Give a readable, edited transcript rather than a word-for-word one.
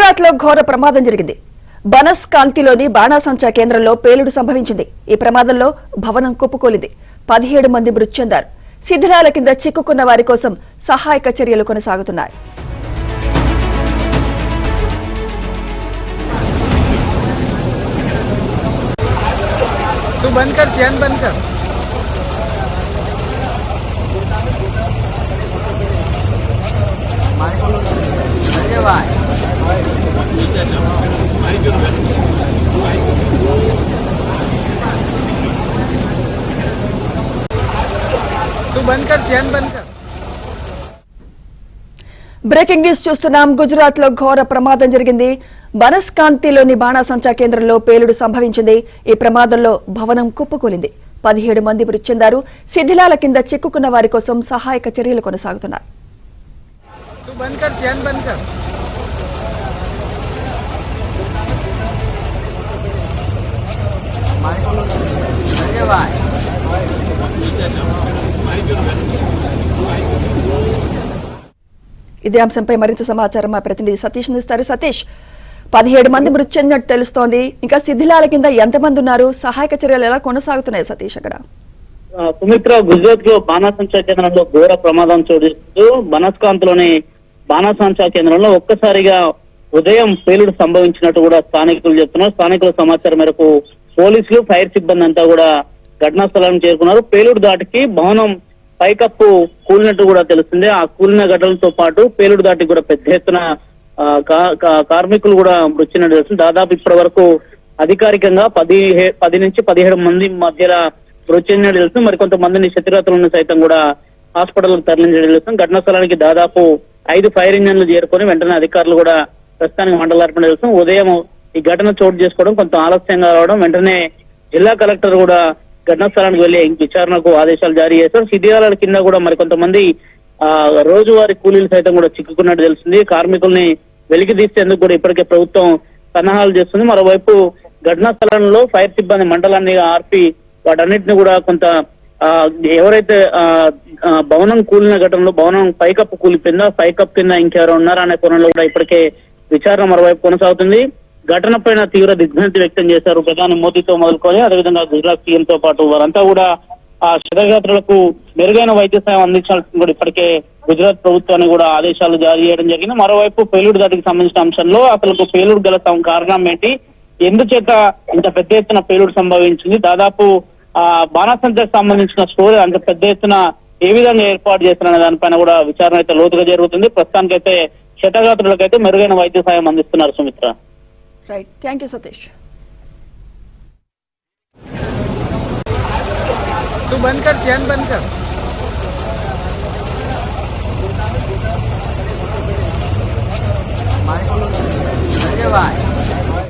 గుజరాత్ లో ఘోర ప్రమాదం జరిగింది. బనస్కాంతిలోని బాణాసంచా కేంద్రంలో పేలుడు సంభవించింది. ఈ ప్రమాదంలో భవనం కుప్పకూలింది. 17 మంది మృతి చెందారు. శిథిలాల కింద చిక్కుకున్న వారి కోసం సహాయక చర్యలు కొనసాగుతున్నాయి. బ్రేకింగ్ న్యూస్ చూస్తున్నాం. గుజరాత్ లో ఘోర ప్రమాదం జరిగింది. బనస్కాంతిలోని బాణాసంచా కేంద్రంలో పేలుడు సంభవించింది. ఈ ప్రమాదంలో భవనం కుప్పకూలింది. 17 మంది మృతి చెందారు. శిథిలాల కింద చిక్కుకున్న వారి కోసం సహాయక చర్యలు కొనసాగుతున్నాయి. ఇదే అంశంపై మరింత సమాచారం మా ప్రతినిధి సతీష్ అందిస్తారు. సతీష్, 17 మంది మృతి చెందినట్టు తెలుస్తోంది. ఇంకా శిథిలాల కింద ఎంతమంది ఉన్నారు? సహాయక చర్యలు ఎలా కొనసాగుతున్నాయి సతీష్? అక్కడ సుమిత్ర, గుజరాత్ లో బాణాసంచా కేంద్రంలో ఘోర ప్రమాదం చోటిస్తూ బనస్కాంత్లోని బాణాసంచా కేంద్రంలో ఒక్కసారిగా ఉదయం పేలుడు సంభవించినట్టు కూడా స్థానికులు చెప్తున్నారు. స్థానికుల సమాచారం మేరకు పోలీసులు, ఫైర్ సిబ్బంది అంతా కూడా ఘటనా స్థలానికి చేరుకున్నారు. పేలుడు దాటికి భవనం పైకప్పు కూలినట్టు కూడా తెలుస్తుంది. ఆ కూలిన ఘటనలతో పాటు పేలుడు దాటికి కూడా పెద్ద ఎత్తున కార్మికులు కూడా మృతి చెందినట్టు తెలుస్తుంది. దాదాపు ఇప్పటి వరకు అధికారికంగా 10 నుంచి 17 మంది మధ్యలో మృతి చెందినట్టు తెలుస్తుంది. మరికొంతమందిని క్షతిగాత్రులను సైతం కూడా హాస్పిటల్కు తరలించడం తెలుస్తుంది. ఘటనా స్థలానికి దాదాపు 5 ఫైర్ ఇంజన్లు చేరుకొని వెంటనే అధికారులు కూడా ప్రస్తుతానికి మండలార్పణ తెలుస్తుంది. ఉదయం ఈ ఘటన చోటు చేసుకోవడం కొంత ఆలస్యంగా రావడం, వెంటనే జిల్లా కలెక్టర్ కూడా ఘటనా స్థలానికి వెళ్లి విచారణకు ఆదేశాలు జారీ చేశారు. శిథిలాల కింద కూడా మరికొంతమంది రోజువారీ కూలీలు సైతం కూడా చిక్కుకున్నట్టు తెలుస్తుంది. కార్మికుల్ని వెలికి తీసేందుకు కూడా ఇప్పటికే ప్రభుత్వం సన్నాహాలు చేస్తుంది. మరోవైపు ఘటనా స్థలంలో ఫైర్ సిబ్బంది మంటలాన్ని ఆర్పి వాటన్నిటిని కూడా కొంత ఎవరైతే భవనం కూలిన ఘటనలో భవనం పైకప్పు కూలిపోయిందో పైకప్పు కింద ఇంకెవరు ఉన్నారా అనే కోణంలో కూడా ఇప్పటికే విచారణ మరోవైపు కొనసాగుతుంది. ఘటన పైన తీవ్ర దిగ్భ్రాంతి వ్యక్తం చేశారు ప్రధాని మోదీతో మొదలుకొని అదేవిధంగా గుజరాత్ సీఎంతో పాటు వారంతా కూడా ఆ క్షతగాత్రులకు మెరుగైన వైద్య సాయం అందించాల్సింది కూడా ఇప్పటికే గుజరాత్ ప్రభుత్వాన్ని కూడా ఆదేశాలు జారీ చేయడం జరిగింది. మరోవైపు పేలుడు దాడికి సంబంధించిన అంశంలో అసలు పేలుడు గల కారణం ఏంటి, ఎందుచేత ఇంత పెద్ద ఎత్తున పేలుడు సంభవించింది, దాదాపు బాణాసంచాకు సంబంధించిన స్టోరీ అంత పెద్ద ఎత్తున ఏ విధంగా ఏర్పాటు చేస్తారనే దానిపైన కూడా విచారణ అయితే లోతుగా జరుగుతుంది. ప్రస్తుతానికైతే క్షతగాత్రులకైతే మెరుగైన వైద్య సాయం అందిస్తున్నారు. Sumitra, right, thank you Satish. तू बंद कर, चैन बंद कर.